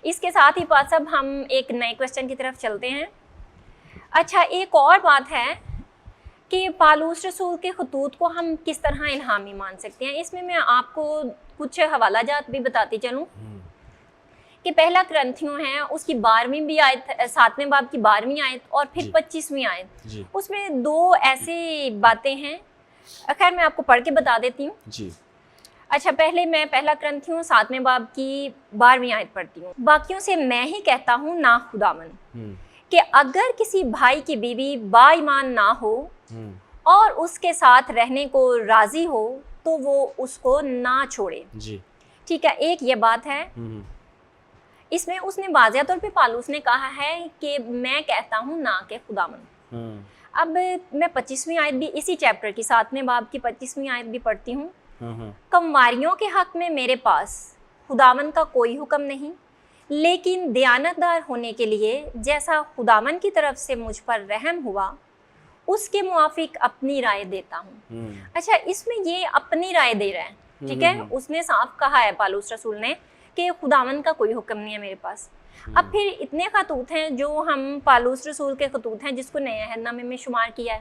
اس کے ساتھ ہی پاس اب ہم ایک نئے کوشچن کی طرف چلتے ہیں. اچھا ایک اور بات ہے کہ پالوس رسول کے خطوط کو ہم کس طرح الہامی مان سکتے ہیں. اس میں آپ کو کچھ حوالہ جات بھی بتاتی چلوں کہ پہلا کرنتھیوں ہے اس کی 12ویں بھی آیت، 7ویں باب کی 12ویں آیت اور پھر 25ویں آیت، اس میں 2 ایسی باتیں ہیں. خیر میں آپ کو پڑھ کے بتا دیتی ہوں. اچھا پہلے میں پہلا کرنتھیوں 7ویں باب کی 12ویں آیت پڑھتی ہوں. باقیوں سے میں ہی کہتا ہوں نا خداوند کہ اگر کسی بھائی کی بیوی با ایمان نہ ہو اور اس کے ساتھ رہنے کو راضی ہو تو وہ اس کو نہ چھوڑے. ٹھیک ہے، ایک یہ بات ہے. اس میں اس نے واضح طور پہ پالوس نے کہا ہے کہ میں کہتا ہوں نہ کہ خداوند. اب میں 25ویں آیت بھی اسی چیپٹر کی 7ویں باب کی 25ویں آیت بھی پڑھتی ہوں. کمواریوں کے حق میں میرے پاس خداوند کا کوئی حکم نہیں، لیکن دیانتدار ہونے کے لیے جیسا خداوند کی طرف سے مجھ پر رحم ہوا اس کے موافق اپنی رائے دیتا ہوں. اچھا اس میں یہ اپنی رائے دے رہا ہے، ٹھیک ہے. اس نے صاف کہا ہے پالوس رسول نے کہ خداوند کا کوئی حکم نہیں ہے میرے پاس. اب پھر اتنے خطوط ہیں جو ہم پالوس رسول کے خطوط ہیں جس کو نئے عہد نامے میں شمار کیا ہے.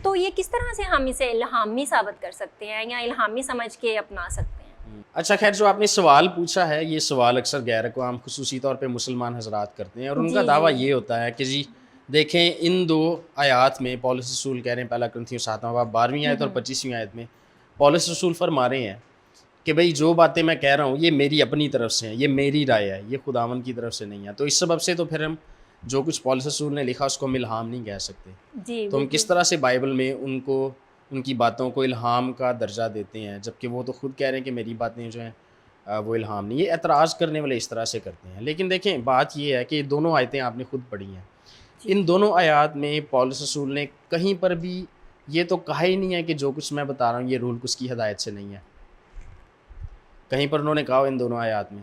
تو یہ کس طرح سے ہم اسے الہامی ثابت کر سکتے ہیں یا الہامی سمجھ کے اپنا سکتے ہیں؟ اچھا خیر، جو آپ نے سوال پوچھا ہے یہ سوال اکثر غیر اقوام خصوصی طور پہ مسلمان حضرات کرتے ہیں اور ان کا دعویٰ یہ ہوتا ہے کہ جی دیکھیں ان 2 آیات میں پولس رسول کہہ رہے ہیں، پہلا کرنتھیوں 7واں باب 12ویں آیت اور 25ویں آیت میں پولس رسول فرما رہے ہیں کہ بھئی جو باتیں میں کہہ رہا ہوں یہ میری اپنی طرف سے ہیں، یہ میری رائے ہے، یہ خداوند کی طرف سے نہیں ہے. تو اس سبب سے تو پھر ہم جو کچھ پولس رسول نے لکھا اس کو ہم الہام نہیں کہہ سکتے. تو ہم کس طرح سے بائبل میں ان کی باتوں کو الہام کا درجہ دیتے ہیں جبکہ وہ تو خود کہہ رہے ہیں کہ میری باتیں جو ہیں وہ الہام نہیں. یہ اعتراض کرنے والے اس طرح سے کرتے ہیں. لیکن دیکھیں بات یہ ہے کہ یہ دونوں آیتیں آپ نے خود پڑھی ہیں. ان دونوں آیات میں پولس رسول نے کہیں پر بھی یہ تو کہا ہی نہیں ہے کہ جو کچھ میں بتا رہا ہوں یہ رول کس کی ہدایت سے نہیں ہے. کہیں پر انہوں نے کہا ہو ان دونوں آیات میں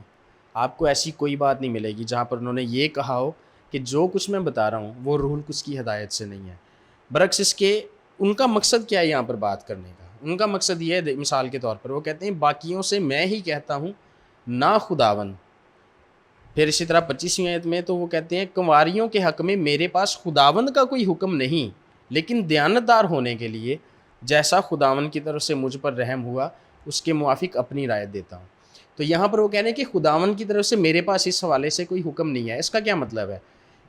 آپ کو ایسی کوئی بات نہیں ملے گی جہاں پر انہوں نے یہ کہا ہو کہ جو کچھ میں بتا رہا ہوں وہ روح القدس کی ہدایت سے نہیں ہے. برعکس اس کے ان کا مقصد کیا ہے یہاں پر بات کرنے کا؟ ان کا مقصد یہ ہے، مثال کے طور پر وہ کہتے ہیں باقیوں سے میں ہی کہتا ہوں نا خداوند. پھر اسی طرح 25ویں آیت میں تو وہ کہتے ہیں کنواریوں کے حق میں میرے پاس خداوند کا کوئی حکم نہیں، لیکن دیانتدار ہونے کے لیے جیسا خداوند کی طرف سے مجھ پر رحم ہوا اس کے موافق اپنی رائے دیتا ہوں. تو یہاں پر وہ کہہ رہے ہیں کہ خداوند کی طرف سے میرے پاس اس حوالے سے کوئی حکم نہیں ہے. اس کا کیا مطلب ہے؟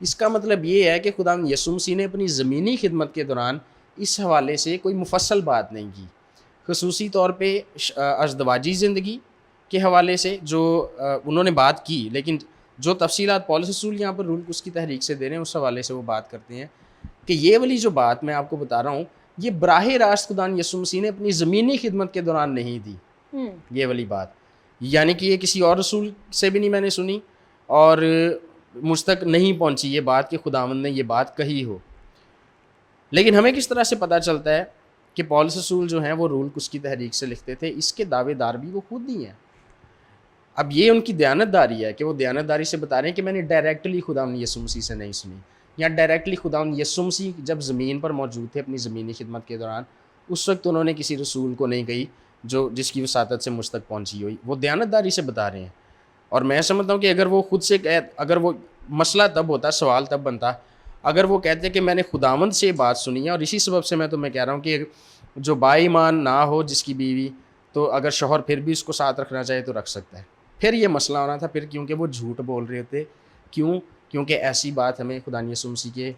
اس کا مطلب یہ ہے کہ خداوند یسوع مسیح نے اپنی زمینی خدمت کے دوران اس حوالے سے کوئی مفصل بات نہیں کی، خصوصی طور پہ ازدواجی زندگی کے حوالے سے جو انہوں نے بات کی، لیکن جو تفصیلات پولس رسول یہاں پر روح القدس کی تحریک سے دے رہے ہیں اس حوالے سے وہ بات کرتے ہیں کہ یہ والی جو بات میں آپ کو بتا رہا ہوں یہ براہ راست خداوند یسوع مسیح نے اپنی زمینی خدمت کے دوران نہیں دی. یہ والی بات یعنی کہ یہ کسی اور رسول سے بھی نہیں میں نے سنی اور مجھ تک نہیں پہنچی یہ بات کہ خداوند نے یہ بات کہی ہو. لیکن ہمیں کس طرح سے پتہ چلتا ہے کہ پولس رسول جو ہیں وہ روح القدس کی تحریک سے لکھتے تھے؟ اس کے دعوے دار بھی وہ خود ہی ہیں. اب یہ ان کی دیانتداری ہے کہ وہ دیانتداری سے بتا رہے ہیں کہ میں نے ڈائریکٹلی خداوند یسوع مسیح سے نہیں سنی، یا ڈائریکٹلی خداوند یسوع مسیح جب زمین پر موجود تھے اپنی زمینی خدمت کے دوران اس وقت انہوں نے کسی رسول کو نہیں کہی جس کی وساطت سے مجھ تک پہنچی ہوئی. وہ دیانتداری سے بتا رہے ہیں. اور میں سمجھتا ہوں کہ اگر وہ خود سے اگر وہ مسئلہ تب ہوتا، سوال تب بنتا اگر وہ کہتے کہ میں نے خداوند سے بات سنی ہے اور اسی سبب سے میں تمہیں کہہ رہا ہوں کہ جو با ایمان نہ ہو جس کی بیوی، تو اگر شوہر پھر بھی اس کو ساتھ رکھنا چاہے تو رکھ سکتا ہے. پھر یہ مسئلہ ہونا تھا، پھر کیونکہ وہ جھوٹ بول رہے تھے. کیونکہ ایسی بات ہمیں خدا یسوع مسیح کے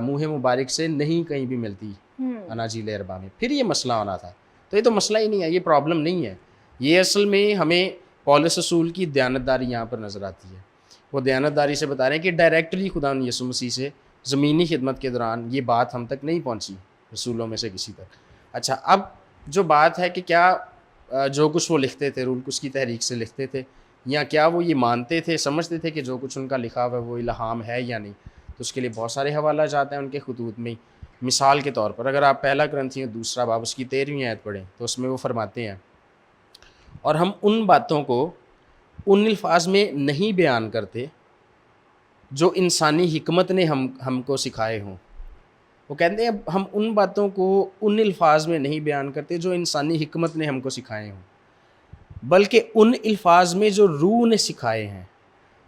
منہ مبارک سے نہیں کہیں بھی ملتی اناجیل اربع میں. پھر یہ مسئلہ ہونا تھا. تو یہ تو مسئلہ ہی نہیں ہے، یہ پرابلم نہیں ہے. یہ اصل میں ہمیں پولس رسول کی دیانتداری یہاں پر نظر آتی ہے. وہ دیانتداری سے بتا رہے ہیں کہ ڈائریکٹلی خدا یسوع مسیح سے زمینی خدمت کے دوران یہ بات ہم تک نہیں پہنچی رسولوں میں سے کسی تک. اچھا اب جو بات ہے کہ کیا جو کچھ وہ لکھتے تھے روح القدس کی تحریک سے لکھتے تھے، یا کیا وہ یہ مانتے تھے، سمجھتے تھے کہ جو کچھ ان کا لکھا ہوا ہے وہ الہام ہے یا نہیں؟ تو اس کے لیے بہت سارے حوالہ جاتے ہیں ان کے خطوط میں. مثال کے طور پر اگر آپ پہلا کرنتھیوں 2 باب اس کی 13ویں آیت پڑھیں تو اس میں وہ فرماتے ہیں اور ہم ان باتوں کو ان الفاظ میں نہیں بیان کرتے جو انسانی حکمت نے ہم کو سکھائے ہوں. وہ کہتے ہیں ہم ان باتوں کو ان الفاظ میں نہیں بیان کرتے جو انسانی حکمت نے ہم کو سکھائے ہوں، بلکہ ان الفاظ میں جو روح نے سکھائے ہیں.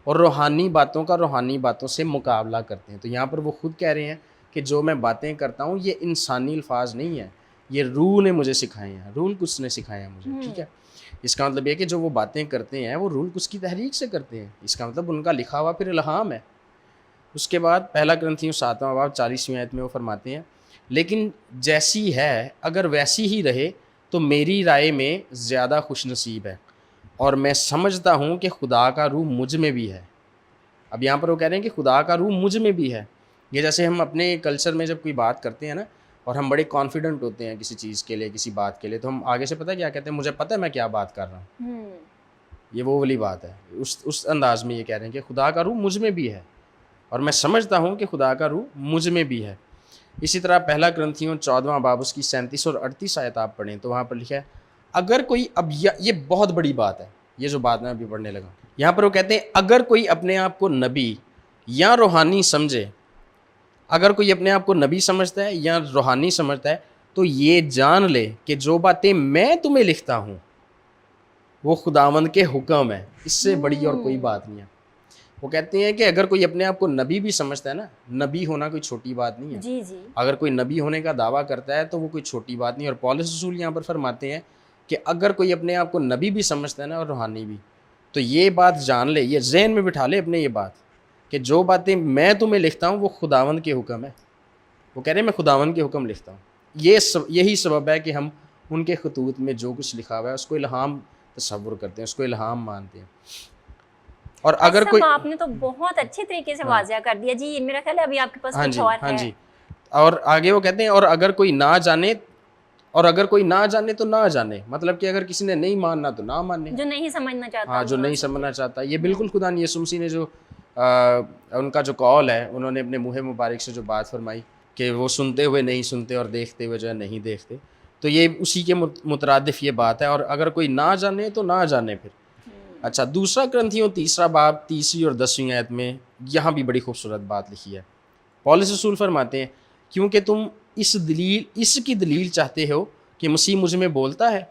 اور روحانی باتوں کا روحانی باتوں سے مقابلہ کرتے ہیں. تو یہاں پر وہ خود کہہ رہے ہیں کہ جو میں باتیں کرتا ہوں یہ انسانی الفاظ نہیں ہیں, یہ روح نے مجھے سکھائے ہیں, رول قدس نے سکھائے ہیں مجھے. ٹھیک ہے, اس کا مطلب یہ کہ جو وہ باتیں کرتے ہیں وہ رول قدس کی تحریک سے کرتے ہیں. اس کا مطلب ان کا لکھا ہوا پھر الہام ہے. اس کے بعد پہلا کرنتھیوں 7واں باب 40ویں آیت میں وہ فرماتے ہیں لیکن جیسی ہے اگر ویسی ہی رہے تو میری رائے میں زیادہ خوش نصیب ہے, اور میں سمجھتا ہوں کہ خدا کا روح مجھ میں بھی ہے. اب یہاں پر وہ کہہ رہے ہیں کہ خدا کا روح مجھ میں بھی ہے. یہ جیسے ہم اپنے کلچر میں جب کوئی بات کرتے ہیں نا اور ہم بڑے کانفیڈنٹ ہوتے ہیں کسی چیز کے لیے, کسی بات کے لیے, تو ہم آگے سے پتہ کیا کہتے ہیں, مجھے پتہ ہے میں کیا بات کر رہا ہوں. یہ وہ والی بات ہے. اس انداز میں یہ کہہ رہے ہیں کہ خدا کا روح مجھ میں بھی ہے اور میں سمجھتا ہوں کہ خدا کا روح مجھ میں بھی ہے. اسی طرح پہلا کرنتھیوں 14واں باب اس کی 37 اور 38 آیت آپ پڑھیں تو وہاں پر لکھا ہے اگر کوئی, اب یہ بہت بڑی بات ہے, یہ جو بات میں ابھی پڑھنے لگا, یہاں پر وہ کہتے ہیں اگر کوئی اپنے آپ کو نبی یا روحانی سمجھے, اگر کوئی اپنے آپ کو نبی سمجھتا ہے یا روحانی سمجھتا ہے تو یہ جان لے کہ جو باتیں میں تمہیں لکھتا ہوں وہ خداوند کے حکم ہے, اس سے بڑی اور کوئی بات نہیں ہے. وہ کہتے ہیں کہ اگر کوئی اپنے آپ کو نبی بھی سمجھتا ہے نا, نبی ہونا کوئی چھوٹی بات نہیں ہے. جی جی, اگر کوئی نبی ہونے کا دعویٰ کرتا ہے تو وہ کوئی چھوٹی بات نہیں. اور پولس رسول یہاں پر فرماتے ہیں کہ اگر کوئی اپنے آپ کو نبی بھی سمجھتا ہے نا اور روحانی بھی, تو یہ بات جان لے, یہ ذہن میں بٹھا لے اپنے یہ بات کہ جو باتیں میں تمہیں لکھتا ہوں وہ خداوند کے حکم ہے. وہ کہہ رہے ہیں میں خداوند کے حکم لکھتا ہوں. یہی سبب ہے کہ ہم ان کے خطوط میں جو کچھ لکھا ہوا ہے اس کو الہام تصور کرتے ہیں, اس کو الہام مانتے ہیں. اور اگر کوئی, آپ نے تو بہت اچھے طریقے سے واضح کر دیا جی. میرا خیال ہے ابھی آپ کے پاس کچھ اور ہے. ہاں جی, اور آگے وہ کہتے ہیں اور اگر کوئی نہ جانے تو نہ جانے, مطلب کہ اگر کسی نے نہیں ماننا تو نہ مانے, جو نہیں سمجھنا چاہتا. ہاں, جو نہیں سمجھنا چاہتا. یہ بالکل خدا نے یسوع مسیح نے جو ان کا جو قول ہے, انہوں نے اپنے منہ مبارک سے جو بات فرمائی کہ وہ سنتے ہوئے نہیں سنتے اور دیکھتے ہوئے جو ہے نہیں دیکھتے, تو یہ اسی کے مترادف یہ بات ہے. اور اگر کوئی نہ جانے تو نہ جانے پھر. اچھا, دوسرا کرنتھیوں 3 باب 3 اور 10 آیت میں یہاں بھی بڑی خوبصورت بات لکھی ہے. پولس رسول فرماتے ہیں کیونکہ تم اس کی دلیل چاہتے ہو کہ مسیح مجھ میں بولتا ہے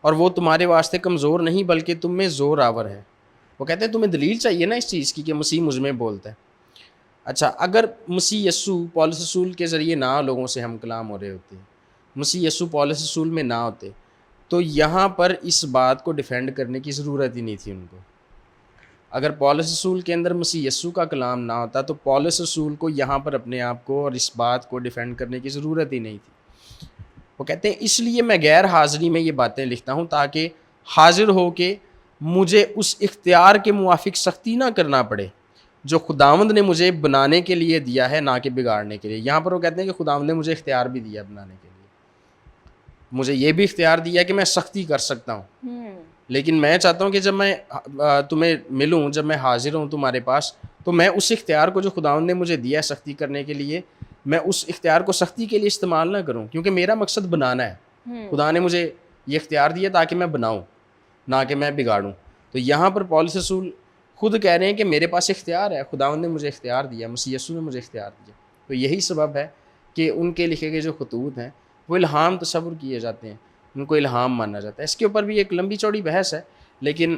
اور وہ تمہارے واسطے کمزور نہیں بلکہ تم میں زور آور ہے. وہ کہتے ہیں تمہیں دلیل چاہیے نا اس چیز کی کہ مسیح مجھ میں بولتا ہے. اچھا, اگر مسیح یسوع پولس رسول کے ذریعے نہ لوگوں سے ہم کلام ہو رہے ہوتے, مسیح یسوع پولس رسول میں نہ ہوتے, تو یہاں پر اس بات کو ڈیفینڈ کرنے کی ضرورت ہی نہیں تھی ان کو. اگر پولس رسول کے اندر مسیح یسوع کا کلام نہ ہوتا تو پولس رسول کو یہاں پر اپنے آپ کو اور اس بات کو ڈیفینڈ کرنے کی ضرورت ہی نہیں تھی. وہ کہتے ہیں اس لیے میں غیر حاضری میں یہ باتیں لکھتا ہوں تاکہ حاضر ہو کے مجھے اس اختیار کے موافق سختی نہ کرنا پڑے جو خداوند نے مجھے بنانے کے لیے دیا ہے, نہ کہ بگاڑنے کے لیے. یہاں پر وہ کہتے ہیں کہ خداوند نے مجھے اختیار بھی دیا بنانے کے لیے, مجھے یہ بھی اختیار دیا کہ میں سختی کر سکتا ہوں, لیکن میں چاہتا ہوں کہ جب میں تمہیں ملوں, جب میں حاضر ہوں تمہارے پاس, تو میں اس اختیار کو جو خداوند نے مجھے دیا ہے سختی کرنے کے لیے, میں اس اختیار کو سختی کے لیے استعمال نہ کروں, کیونکہ میرا مقصد بنانا ہے. خدا نے مجھے یہ اختیار دیا تاکہ میں بناؤں, نہ کہ میں بگاڑوں. تو یہاں پر پولس رسول خود کہہ رہے ہیں کہ میرے پاس اختیار ہے, خداوند نے مجھے اختیار دیا, مسیح یسوع نے مجھے اختیار دیا. تو یہی سبب ہے کہ ان کے لکھے گئے جو خطوط ہیں وہ الہام تصور کیے جاتے ہیں, ان کو الہام مانا جاتا ہے. اس کے اوپر بھی ایک لمبی چوڑی بحث ہے, لیکن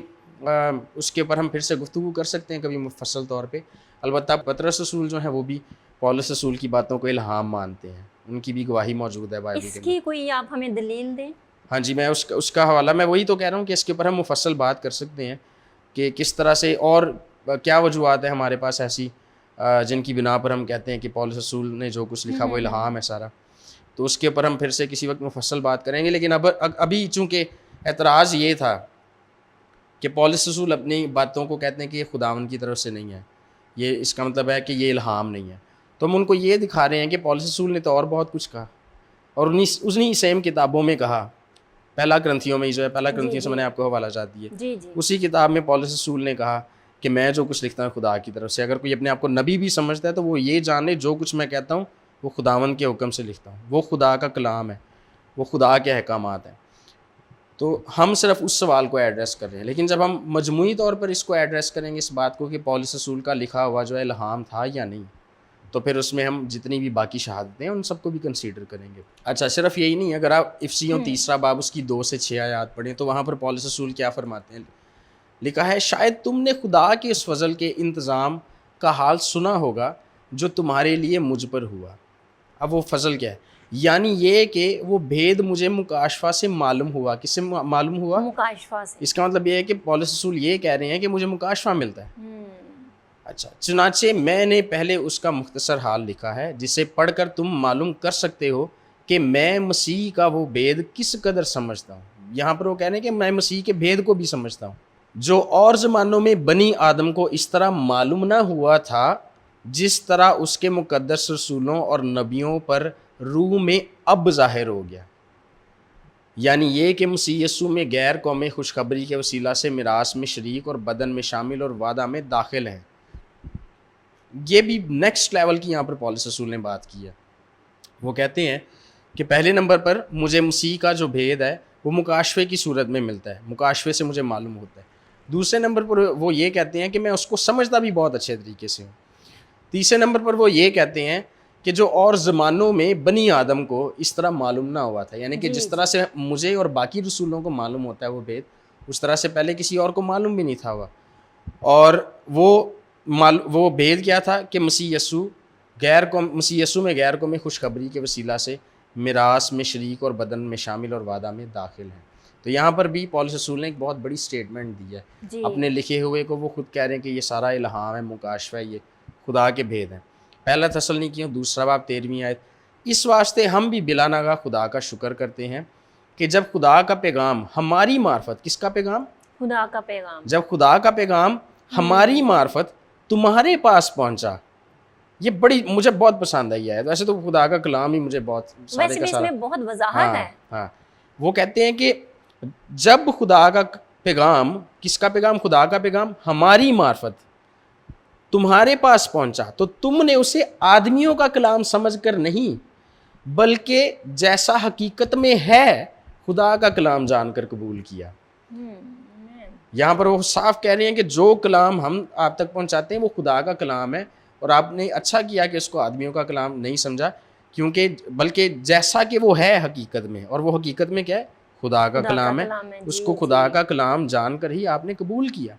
اس کے اوپر ہم پھر سے گفتگو کر سکتے ہیں کبھی مفصل طور پہ. البتہ پطرس رسول جو ہیں وہ بھی پولس رسول کی باتوں کو الہام مانتے ہیں, ان کی بھی گواہی موجود ہے بائبل کے اندر. اس کی کوئی آپ ہمیں دلیل دیں. ہاں جی, میں اس کا حوالہ, میں وہی تو کہہ رہا ہوں کہ اس کے اوپر ہم مفصل بات کر سکتے ہیں کہ کس طرح سے اور کیا وجوہات ہیں ہمارے پاس ایسی جن کی بنا پر ہم کہتے ہیں کہ پولس رسول نے جو کچھ لکھا وہ الہام ہے سارا. تو اس کے اوپر ہم پھر سے کسی وقت مفصل بات کریں گے. لیکن ابھی چونکہ اعتراض یہ تھا کہ پولس رسول اپنی باتوں کو کہتے ہیں کہ یہ خداوند کی طرف سے نہیں ہے, یہ اس کا مطلب ہے کہ یہ الہام نہیں ہے. تو ہم ان کو یہ دکھا رہے ہیں کہ پولس رسول نے تو اور بہت کچھ کہا, اور انہی سیم کتابوں میں کہا. پہلا کرنتھیوں میں جو ہے, پہلا کرنتھیوں سے میں نے آپ کو حوالہ جات دیے, اسی کتاب میں پولس رسول نے کہا کہ میں جو کچھ لکھتا ہوں خدا کی طرف سے. اگر کوئی اپنے آپ کو نبی بھی سمجھتا ہے تو وہ یہ جانے جو کچھ میں کہتا ہوں وہ خداوند کے حکم سے لکھتا ہوں, وہ خدا کا کلام ہے, وہ خدا کے احکامات ہیں. تو ہم صرف اس سوال کو ایڈریس کر رہے ہیں. لیکن جب ہم مجموعی طور پر اس کو ایڈریس کریں گے, اس بات کو کہ پولس رسول کا لکھا ہوا جو ہے الہام تھا یا نہیں, تو پھر اس میں ہم جتنی بھی باقی شہادتیں ہیں ان سب کو بھی کنسیڈر کریں گے. اچھا, صرف یہی نہیں, اگر آپ افسیوں 3 باب اس کی 2 سے 6 آیات پڑھیں تو وہاں پر پولس رسول کیا فرماتے ہیں. لکھا ہے شاید تم نے خدا کے اس فضل کے انتظام کا حال سنا ہوگا جو تمہارے لیے مجھ پر ہوا. اب وہ فضل کیا ہے؟ یعنی یہ کہ وہ بھید مجھے مکاشفہ سے معلوم ہوا. کس سے معلوم ہوا؟ مکاشفہ سے. اس کا مطلب یہ ہے کہ پولس رسول یہ کہہ رہے ہیں کہ مجھے مکاشفہ ملتا ہے. اچھا، چنانچہ میں نے پہلے اس کا مختصر حال لکھا ہے جسے پڑھ کر تم معلوم کر سکتے ہو کہ میں مسیح کا وہ بھید کس قدر سمجھتا ہوں. یہاں پر وہ کہہ رہے ہیں کہ میں مسیح کے بھید کو بھی سمجھتا ہوں جو اور زمانوں میں بنی آدم کو اس طرح معلوم نہ ہوا تھا جس طرح اس کے مقدس رسولوں اور نبیوں پر روح میں اب ظاہر ہو گیا. یعنی یہ کہ مسیح یسوع میں غیر قومی خوشخبری کے وسیلہ سے میراث میں شریک اور بدن میں شامل اور وعدہ میں داخل ہیں. یہ بھی نیکسٹ لیول کی یہاں پر پولس رسول نے بات کی ہے. وہ کہتے ہیں کہ پہلے نمبر پر مجھے مسیح کا جو بھید ہے وہ مکاشفے کی صورت میں ملتا ہے، مکاشفے سے مجھے معلوم ہوتا ہے. دوسرے نمبر پر وہ یہ کہتے ہیں کہ میں اس کو سمجھتا بھی بہت اچھے طریقے سے ہوں. تیسرے نمبر پر وہ یہ کہتے ہیں کہ جو اور زمانوں میں بنی آدم کو اس طرح معلوم نہ ہوا تھا، یعنی کہ جس طرح سے مجھے اور باقی رسولوں کو معلوم ہوتا ہے وہ بھید، اس طرح سے پہلے کسی اور کو معلوم بھی نہیں تھا ہوا. اور وہ بھید کیا تھا کہ مسیح یسوع میں غیر قومی خوشخبری کے وسیلہ سے میراث میں شریک اور بدن میں شامل اور وعدہ میں داخل ہیں. تو یہاں پر بھی پولس رسول نے ایک بہت بڑی سٹیٹمنٹ دی ہے اپنے لکھے ہوئے کو. وہ خود کہہ رہے ہیں کہ یہ سارا الہام ہے، مکاشفہ ہے، یہ خدا کے بھید ہیں. پہلا تسلنیکیوں 2 باب 13 آیت. اس واسطے ہم بھی بلا ناغہ خدا کا شکر کرتے ہیں کہ جب خدا کا پیغام ہماری معرفت، کس کا پیغام؟ خدا کا پیغام. جب خدا کا پیغام ہماری معرفت تمہارے پاس پہنچا. یہ بڑی مجھے بہت پسند آئی ہے. ویسے تو خدا کا کلام ہی مجھے بہت ویسے بھی اس میں بہت وضاحت ہے. ہاں، وہ کہتے ہیں کہ جب خدا کا پیغام، کس کا پیغام؟ خدا کا پیغام ہماری معرفت تمہارے پاس پہنچا تو تم نے اسے آدمیوں کا کلام سمجھ کر نہیں بلکہ جیسا حقیقت میں ہے خدا کا کلام جان کر قبول کیا. یہاں پر وہ صاف کہہ رہے ہیں کہ جو کلام ہم آپ تک پہنچاتے ہیں وہ خدا کا کلام ہے، اور آپ نے اچھا کیا کہ اس کو آدمیوں کا کلام نہیں سمجھا، کیونکہ بلکہ جیسا کہ وہ ہے حقیقت میں، اور وہ حقیقت میں کیا ہے؟ خدا کا کلام ہے. اس کو خدا کا کلام جان کر ہی آپ نے قبول کیا،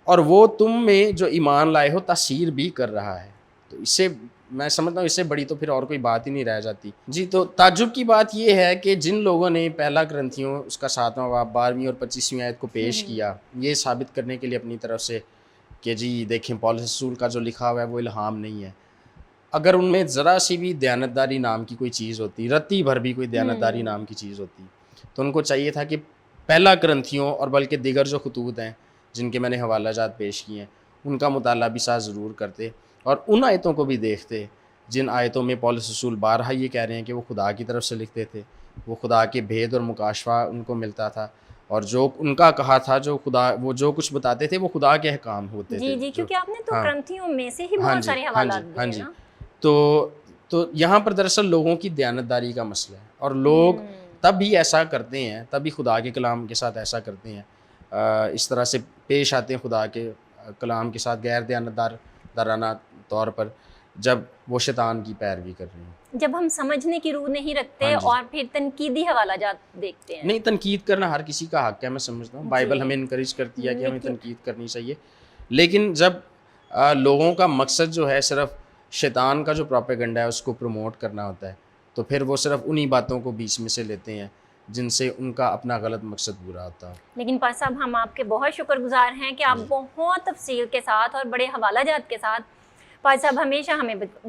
اور وہ تم میں جو ایمان لائے ہو تاثیر بھی کر رہا ہے. تو اس سے میں سمجھتا ہوں اس سے بڑی تو پھر اور کوئی بات ہی نہیں رہ جاتی. جی، تو تعجب کی بات یہ ہے کہ جن لوگوں نے پہلا کرنتھیوں اس کا 7واں باب 12ویں اور 25ویں آیت کو پیش کیا یہ ثابت کرنے کے لیے اپنی طرف سے کہ جی دیکھیں پولس رسول کا جو لکھا ہوا ہے وہ الہام نہیں ہے، اگر ان میں ذرا سی بھی دیانتداری نام کی کوئی چیز ہوتی، رتی بھر بھی کوئی دیانتداری نام کی چیز ہوتی، تو ان کو چاہیے تھا کہ پہلا کرنتھیوں اور بلکہ دیگر جو خطوط ہیں جن کے میں نے حوالہ جات پیش کیے ہیں ان کا مطالعہ بھی ساتھ ضرور کرتے، اور ان آیتوں کو بھی دیکھتے جن آیتوں میں پولس رسول بارہا یہ کہہ رہے ہیں کہ وہ خدا کی طرف سے لکھتے تھے، وہ خدا کے بھید اور مکاشفہ ان کو ملتا تھا، اور جو ان کا کہا تھا جو خدا وہ جو کچھ بتاتے تھے وہ خدا کے احکام ہوتے تھے. جی کیونکہ آپ نے تو کرنتھیوں میں سے ہی بہت سارے حوالات دیے نا. تو یہاں پر دراصل لوگوں کی دیانتداری کا مسئلہ ہے، اور لوگ تب ہی ایسا کرتے ہیں، تب ہی خدا کے کلام کے ساتھ ایسا کرتے ہیں، اس طرح سے پیش آتے ہیں خدا کے کلام کے ساتھ غیر دیانتدارانہ طور پر، جب وہ شیطان کی پیروی کر رہے ہیں، جب ہم سمجھنے کی روح نہیں رکھتے اور پھر تنقیدی حوالہ جات دیکھتے ہیں. نہیں، تنقید کرنا ہر کسی کا حق ہے، میں سمجھتا ہوں بائبل ہمیں انکریج کرتی ہے کہ ہمیں تنقید کرنی چاہیے، لیکن جب لوگوں کا مقصد جو ہے صرف شیطان کا جو پروپیگنڈا ہے اس کو پروموٹ کرنا ہوتا ہے، تو پھر وہ صرف انہی باتوں کو بیچ میں سے لیتے ہیں جن سے ان کا اپنا غلط مقصد پورا ہوتا ہے. لیکن پاس صاحب ہم آپ کے بہت شکر گزار ہیں کہ آپ بہت تفصیل کے ساتھ اور بڑے حوالہ جات کے ساتھ پاس صاحب ہمیشہ ہمیں